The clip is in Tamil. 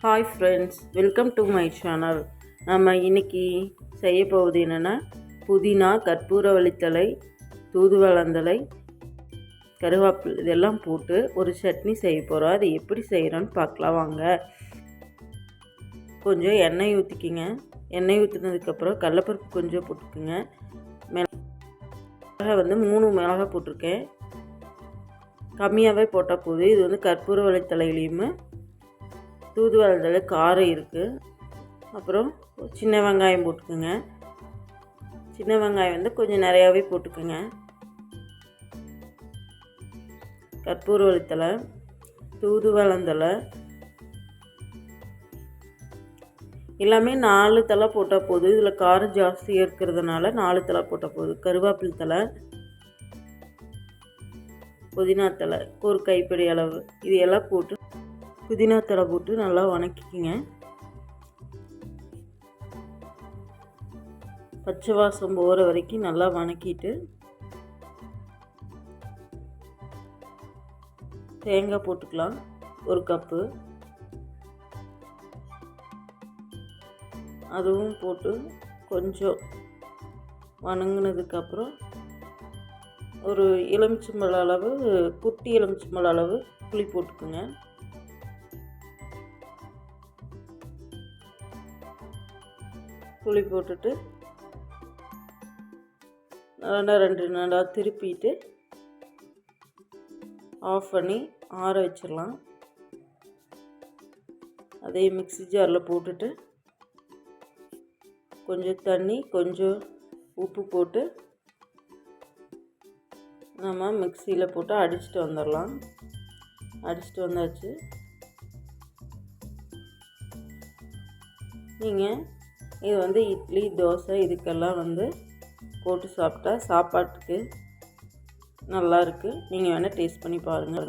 Hi friends, welcome to my channel. நம்ம இன்றைக்கி செய்ய போவது என்னென்னா, புதினா, கற்பூரவள்ளித்தழை, தூதுவளந்தழை, கருவேப்பிலை இதெல்லாம் போட்டு ஒரு சட்னி செய்ய போகிறோம். அது எப்படி செய்கிறோன்னு பார்க்கலாம் வாங்க. கொஞ்சம் எண்ணெய் ஊற்றிக்கிங்க. எண்ணெய் ஊற்றினதுக்கப்புறம் கடலைப்பருப்பு கொஞ்சம் போட்டுக்குங்க. மிளகாய் 3 மிளகாய் போட்டிருக்கேன். கம்மியாகவே போட்டால் போதும். இது கற்பூரவள்ளித்தழையிலையும் தூதுவளை காரம் இருக்குது. அப்புறம் சின்ன வெங்காயம் போட்டுக்குங்க. சின்ன வெங்காயம் கொஞ்சம் நிறையாவே போட்டுக்குங்க. கற்பூரவள்ளித்தழை, தூதுவளந்தழை எல்லாமே 4 தழை போட்டால் போதும். இதில் காரம் ஜாஸ்தி இருக்கிறதுனால 4 தழை போட்டால் போதும். கருவேப்பிலை தழை, புதினா தழை ஒரு கைப்பிடி அளவு, இது எல்லாம் போட்டு புதினா தழை போட்டு நல்லா வணக்கிக்கிங்க. பச்சை வாசம் போகிற வரைக்கும் நல்லா வணக்கிட்டு தேங்காய் போட்டுக்கலாம். 1 கப்பு அதுவும் போட்டு கொஞ்சம் வணங்கினதுக்கப்புறம் ஒரு எலுமிச்சம்பழம் அளவு, குட்டி எலுமிச்சம்பழம் அளவு புளி போட்டுக்குங்க. புளி போட்டுட்டு நல்லா திருப்பிட்டு ஆஃப் பண்ணி ஆற வச்சிடலாம். அதே மிக்ஸி ஜாரில் போட்டுட்டு கொஞ்சம் தண்ணி, கொஞ்சம் உப்பு போட்டு நம்ம மிக்ஸியில் போட்டு அடிச்சுட்டு வந்துடலாம். அடிச்சுட்டு வந்தாச்சு. நீங்கள் இது இட்லி, தோசை இதுக்கெல்லாம் போட்டு சாப்பிட்டா சாப்பாட்டுக்கு நல்லாயிருக்கு. நீங்கள் வேணால் டேஸ்ட் பண்ணி பாருங்கள்.